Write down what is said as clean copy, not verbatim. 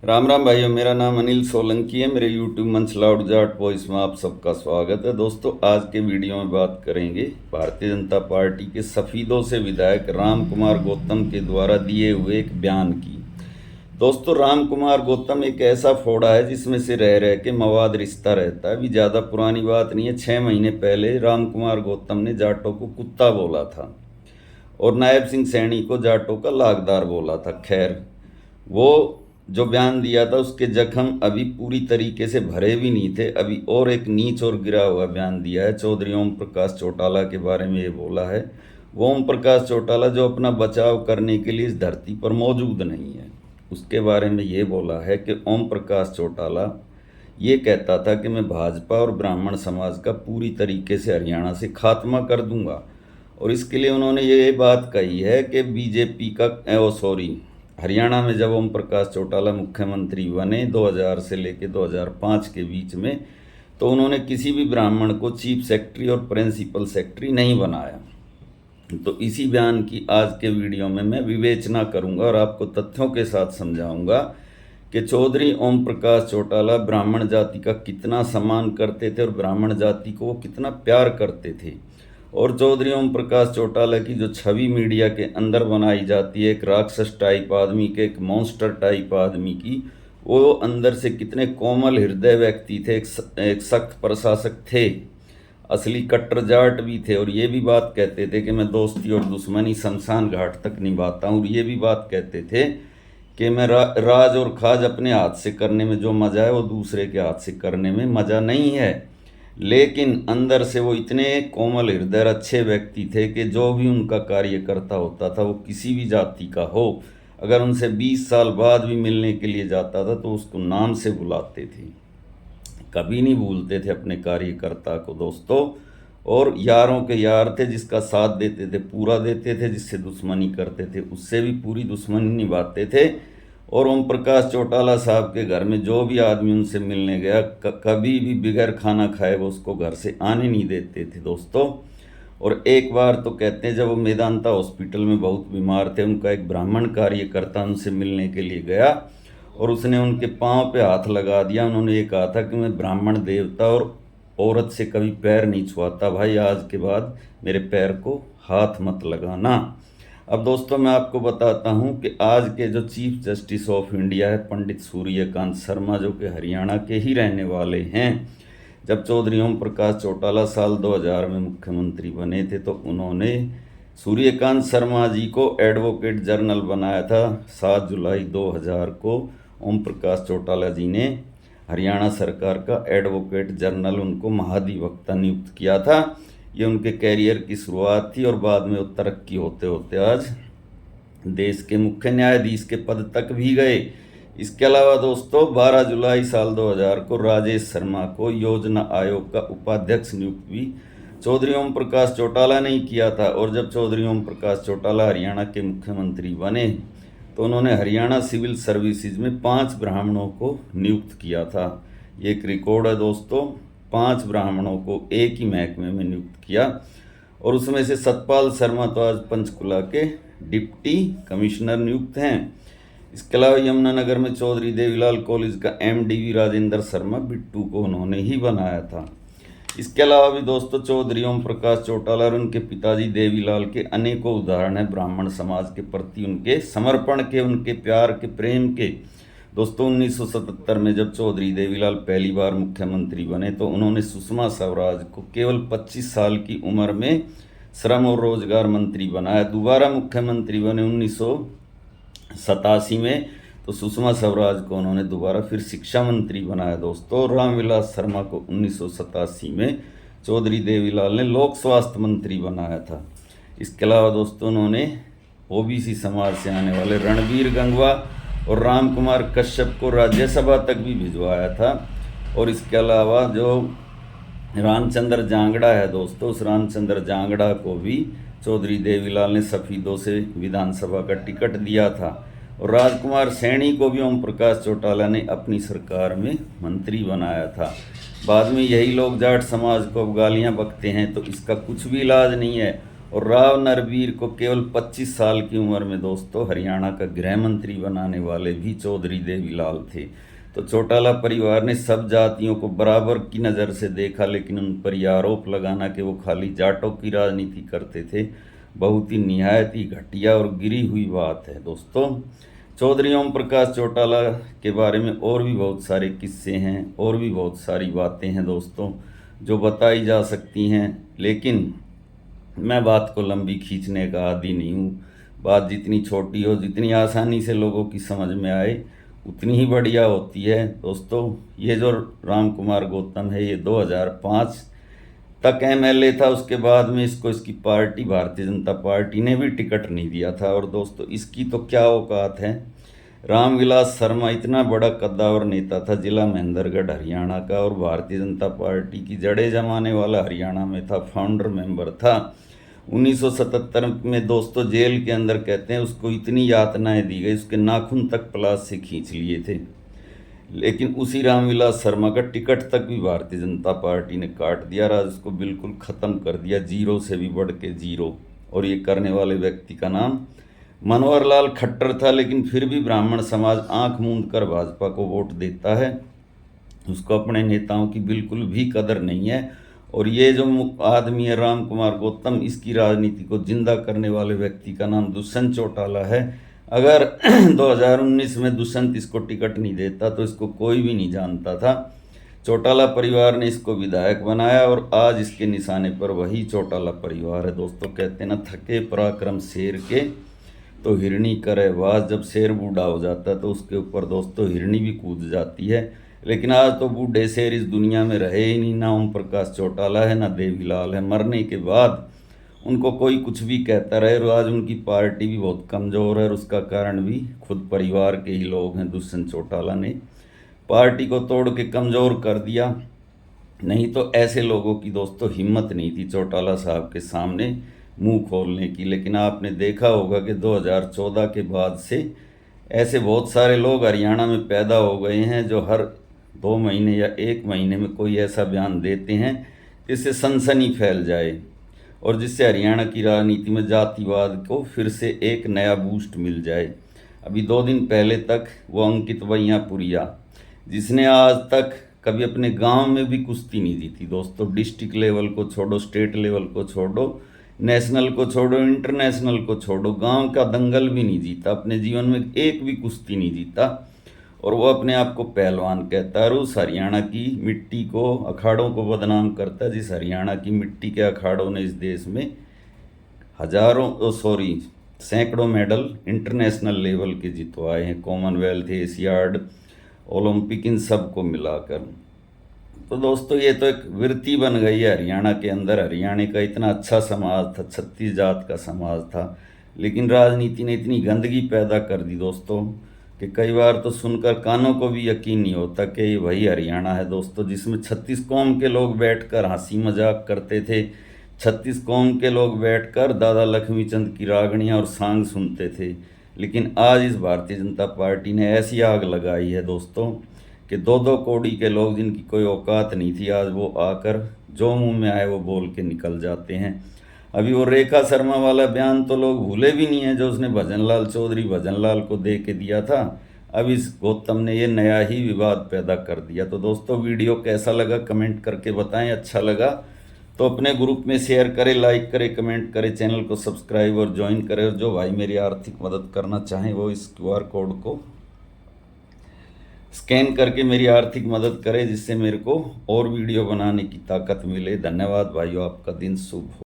राम राम भाइयों, मेरा नाम अनिल सोलंकी है। मेरे यूट्यूब मंच लाउड जाट वॉइस में आप सबका स्वागत है। दोस्तों, आज के वीडियो में बात करेंगे भारतीय जनता पार्टी के सफीदों से विधायक राम कुमार गौतम के द्वारा दिए हुए एक बयान की। दोस्तों, राम कुमार गौतम एक ऐसा फोड़ा है जिसमें से रह के मवाद रिश्ता रहता है। अभी ज़्यादा पुरानी बात नहीं है, 6 महीने पहले राम कुमार गौतम ने जाटों को कुत्ता बोला था और नायब सिंह सैनी को जाटों का लागदार बोला था। खैर, वो जो बयान दिया था उसके जख्म अभी पूरी तरीके से भरे भी नहीं थे। अभी और एक नीच और गिरा हुआ बयान दिया है। चौधरी ओम प्रकाश चौटाला के बारे में ये बोला है। वो ओम प्रकाश चौटाला जो अपना बचाव करने के लिए इस धरती पर मौजूद नहीं है, उसके बारे में ये बोला है कि ओम प्रकाश चौटाला ये कहता था कि मैं भाजपा और ब्राह्मण समाज का पूरी तरीके से हरियाणा से खात्मा कर दूंगा। और इसके लिए उन्होंने ये बात कही है कि बीजेपी का हरियाणा में जब ओम प्रकाश चौटाला मुख्यमंत्री बने 2000 से लेकर 2005 के बीच में, तो उन्होंने किसी भी ब्राह्मण को चीफ सेक्रेटरी और प्रिंसिपल सेक्रेटरी नहीं बनाया। तो इसी बयान की आज के वीडियो में मैं विवेचना करूंगा और आपको तथ्यों के साथ समझाऊंगा कि चौधरी ओम प्रकाश चौटाला ब्राह्मण जाति का कितना सम्मान करते थे और ब्राह्मण जाति को वो कितना प्यार करते थे। और चौधरी ओम प्रकाश चौटाला की जो छवि मीडिया के अंदर बनाई जाती है, एक राक्षस टाइप आदमी के, एक मॉन्स्टर टाइप आदमी की, वो अंदर से कितने कोमल हृदय व्यक्ति थे, एक सख्त प्रशासक थे, असली कट्टर जाट भी थे। और ये भी बात कहते थे कि मैं दोस्ती और दुश्मनी शमशान घाट तक निभाता हूँ। और ये भी बात कहते थे कि मैं राज और खाज अपने हाथ से करने में जो मज़ा है वो दूसरे के हाथ से करने में मज़ा नहीं है। लेकिन अंदर से वो इतने कोमल हृदय अच्छे व्यक्ति थे कि जो भी उनका कार्यकर्ता होता था, वो किसी भी जाति का हो, अगर उनसे 20 साल बाद भी मिलने के लिए जाता था तो उसको नाम से बुलाते थे, कभी नहीं भूलते थे अपने कार्यकर्ता को दोस्तों। और यारों के यार थे, जिसका साथ देते थे पूरा देते थे, जिससे दुश्मनी करते थे उससे भी पूरी दुश्मनी निभाते थे। और ओम प्रकाश चौटाला साहब के घर में जो भी आदमी उनसे मिलने गया, कभी भी बगैर खाना खाए वो उसको घर से आने नहीं देते थे दोस्तों। और एक बार तो कहते हैं जब वो मेदांता हॉस्पिटल में बहुत बीमार थे, उनका एक ब्राह्मण कार्यकर्ता उनसे मिलने के लिए गया और उसने उनके पाँव पे हाथ लगा दिया। उन्होंने ये कहा था कि मैं ब्राह्मण देवता और औरत से कभी पैर नहीं छुआता, भाई आज के बाद मेरे पैर को हाथ मत लगाना। अब दोस्तों, मैं आपको बताता हूं कि आज के जो चीफ जस्टिस ऑफ इंडिया है पंडित सूर्यकांत शर्मा, जो कि हरियाणा के ही रहने वाले हैं, जब चौधरी ओम प्रकाश चौटाला साल 2000 में मुख्यमंत्री बने थे तो उन्होंने सूर्यकांत शर्मा जी को एडवोकेट जनरल बनाया था। 7 जुलाई 2000 को ओम प्रकाश चौटाला जी ने हरियाणा सरकार का एडवोकेट जनरल, उनको महाधिवक्ता नियुक्त किया था। ये उनके कैरियर की शुरुआत थी और बाद में वो तरक्की होते होते आज देश के मुख्य न्यायाधीश के पद तक भी गए। इसके अलावा दोस्तों, 12 जुलाई साल 2000 को राजेश शर्मा को योजना आयोग का उपाध्यक्ष नियुक्त भी चौधरी ओम प्रकाश चौटाला ने ही किया था। और जब चौधरी ओम प्रकाश चौटाला हरियाणा के मुख्यमंत्री बने तो उन्होंने हरियाणा सिविल सर्विसेज में 5 ब्राह्मणों को नियुक्त किया था। ये एक रिकॉर्ड है दोस्तों, 5 ब्राह्मणों को एक ही महकमे में नियुक्त किया। और उसमें से सतपाल शर्मा तो आज पंचकुला के डिप्टी कमिश्नर नियुक्त हैं। इसके अलावा यमुनानगर में चौधरी देवीलाल कॉलेज का MDV राजेंद्र शर्मा बिट्टू को उन्होंने ही बनाया था। इसके अलावा भी दोस्तों, चौधरी ओम प्रकाश चौटाला और उनके पिताजी देवीलाल के अनेकों उदाहरण हैं ब्राह्मण समाज के प्रति उनके समर्पण के, उनके प्यार के, प्रेम के। दोस्तों, 1977 में जब चौधरी देवीलाल पहली बार मुख्यमंत्री बने तो उन्होंने सुषमा स्वराज को केवल 25 साल की उम्र में श्रम और रोजगार मंत्री बनाया। दोबारा मुख्यमंत्री बने 1987 में तो सुषमा स्वराज को उन्होंने दोबारा फिर शिक्षा मंत्री बनाया दोस्तों। रामविलास शर्मा को 1987 में चौधरी देवीलाल ने लोक स्वास्थ्य मंत्री बनाया था। इसके अलावा दोस्तों, उन्होंने OBC समाज से आने वाले रणबीर गंगवा और राम कुमार कश्यप को राज्यसभा तक भी भिजवाया था। और इसके अलावा जो रामचंद्र जांगड़ा है दोस्तों, उस रामचंद्र जांगड़ा को भी चौधरी देवीलाल ने सफीदों से विधानसभा का टिकट दिया था। और राजकुमार सैनी को भी ओम प्रकाश चौटाला ने अपनी सरकार में मंत्री बनाया था। बाद में यही लोग जाट समाज को अब गालियाँ बकते हैं तो इसका कुछ भी इलाज नहीं है। और राव नरवीर को केवल 25 साल की उम्र में दोस्तों हरियाणा का गृह मंत्री बनाने वाले भी चौधरी देवीलाल थे। तो चौटाला परिवार ने सब जातियों को बराबर की नज़र से देखा, लेकिन उन पर यह आरोप लगाना कि वो खाली जाटों की राजनीति करते थे बहुत ही निहायत ही घटिया और गिरी हुई बात है दोस्तों। चौधरी ओम प्रकाश चौटाला के बारे में और भी बहुत सारे किस्से हैं और भी बहुत सारी बातें हैं दोस्तों जो बताई जा सकती हैं, लेकिन मैं बात को लंबी खींचने का आदी नहीं हूँ। बात जितनी छोटी हो, जितनी आसानी से लोगों की समझ में आए, उतनी ही बढ़िया होती है दोस्तों। ये जो राम कुमार गौतम है, ये 2005 तक एमएलए था। उसके बाद में इसकी पार्टी भारतीय जनता पार्टी ने भी टिकट नहीं दिया था। और दोस्तों इसकी तो क्या औकात है। रामविलास शर्मा इतना बड़ा कद्दावर नेता था, जिला महेंद्रगढ़ हरियाणा का, और भारतीय जनता पार्टी की जड़ें जमाने वाला हरियाणा में था, फाउंडर मेंबर था। 1977 में दोस्तों जेल के अंदर कहते हैं उसको इतनी यातनाएं दी गई, उसके नाखून तक प्लास से खींच लिए थे। लेकिन उसी रामविलास शर्मा का टिकट तक भी भारतीय जनता पार्टी ने काट दिया, राज उसको बिल्कुल ख़त्म कर दिया, जीरो से भी बढ़ के जीरो। और ये करने वाले व्यक्ति का नाम मनोहर लाल खट्टर था। लेकिन फिर भी ब्राह्मण समाज आंख मूंद कर भाजपा को वोट देता है, उसको अपने नेताओं की बिल्कुल भी कदर नहीं है। और ये जो आदमी है राम कुमार गौतम, इसकी राजनीति को जिंदा करने वाले व्यक्ति का नाम दुष्यंत चौटाला है। अगर 2019 में दुष्यंत इसको टिकट नहीं देता तो इसको कोई भी नहीं जानता था। चौटाला परिवार ने इसको विधायक बनाया और आज इसके निशाने पर वही चौटाला परिवार है दोस्तों। कहते ना, थके पराक्रम शेर के तो हिरणी करे वास। जब शेर बूढ़ा हो जाता है तो उसके ऊपर दोस्तों हिरणी भी कूद जाती है। लेकिन आज तो बूढ़े शेर इस दुनिया में रहे ही नहीं, ना ओम प्रकाश चौटाला है ना देवीलाल है। मरने के बाद उनको कोई कुछ भी कहता रहे। और आज उनकी पार्टी भी बहुत कमज़ोर है, और उसका कारण भी खुद परिवार के ही लोग हैं। दुष्यंत चौटाला ने पार्टी को तोड़ के कमज़ोर कर दिया। नहीं तो ऐसे लोगों की दोस्तों हिम्मत नहीं थी चौटाला साहब के सामने मुंह खोलने की। लेकिन आपने देखा होगा कि 2014 के बाद से ऐसे बहुत सारे लोग हरियाणा में पैदा हो गए हैं जो हर 2 महीने या 1 महीने में कोई ऐसा बयान देते हैं जिससे सनसनी फैल जाए और जिससे हरियाणा की राजनीति में जातिवाद को फिर से एक नया बूस्ट मिल जाए। अभी 2 दिन पहले तक वो अंकित वैयापुरिया, जिसने आज तक कभी अपने गांव में भी कुश्ती नहीं जीती दोस्तों, डिस्ट्रिक्ट लेवल को छोड़ो, स्टेट लेवल को छोड़ो, नेशनल को छोड़ो, इंटरनेशनल को छोड़ो, गांव का दंगल भी नहीं जीता, अपने जीवन में एक भी कुश्ती नहीं जीता, और वो अपने आप को पहलवान कहता है। और उस हरियाणा की मिट्टी को, अखाड़ों को बदनाम करता है, जिस हरियाणा की मिट्टी के अखाड़ों ने इस देश में सैकड़ों मेडल इंटरनेशनल लेवल के जितवाए हैं, कॉमनवेल्थ, एशियाड, ओलंपिक, इन सब को मिलाकर। तो दोस्तों ये तो एक वृत्ति बन गई है हरियाणा के अंदर। हरियाणा का इतना अच्छा समाज था, 36 जात का समाज था, लेकिन राजनीति ने इतनी गंदगी पैदा कर दी दोस्तों कि कई बार तो सुनकर कानों को भी यकीन नहीं होता कि ये वही हरियाणा है दोस्तों, जिसमें 36 कौम के लोग बैठकर हंसी मजाक करते थे। 36 कौम के लोग बैठकर दादा लक्ष्मी चंद की रागणियाँ और सांग सुनते थे। लेकिन आज इस भारतीय जनता पार्टी ने ऐसी आग लगाई है दोस्तों कि 2-2 कौड़ी के लोग, जिनकी कोई औकात नहीं थी, आज वो आकर जो मुंह में आए वो बोल के निकल जाते हैं। अभी वो रेखा शर्मा वाला बयान तो लोग भूले भी नहीं है जो उसने भजनलाल चौधरी भजनलाल को दे के दिया था। अब इस गौतम ने ये नया ही विवाद पैदा कर दिया। तो दोस्तों वीडियो कैसा लगा कमेंट करके बताएं। अच्छा लगा तो अपने ग्रुप में शेयर करें, लाइक करें, कमेंट करें, चैनल को सब्सक्राइब और ज्वाइन करें। और जो भाई मेरी आर्थिक मदद करना चाहें वो इस QR कोड को स्कैन करके मेरी आर्थिक मदद करें, जिससे मेरे को और वीडियो बनाने की ताकत मिले। धन्यवाद भाइयों, आपका दिन शुभ हो।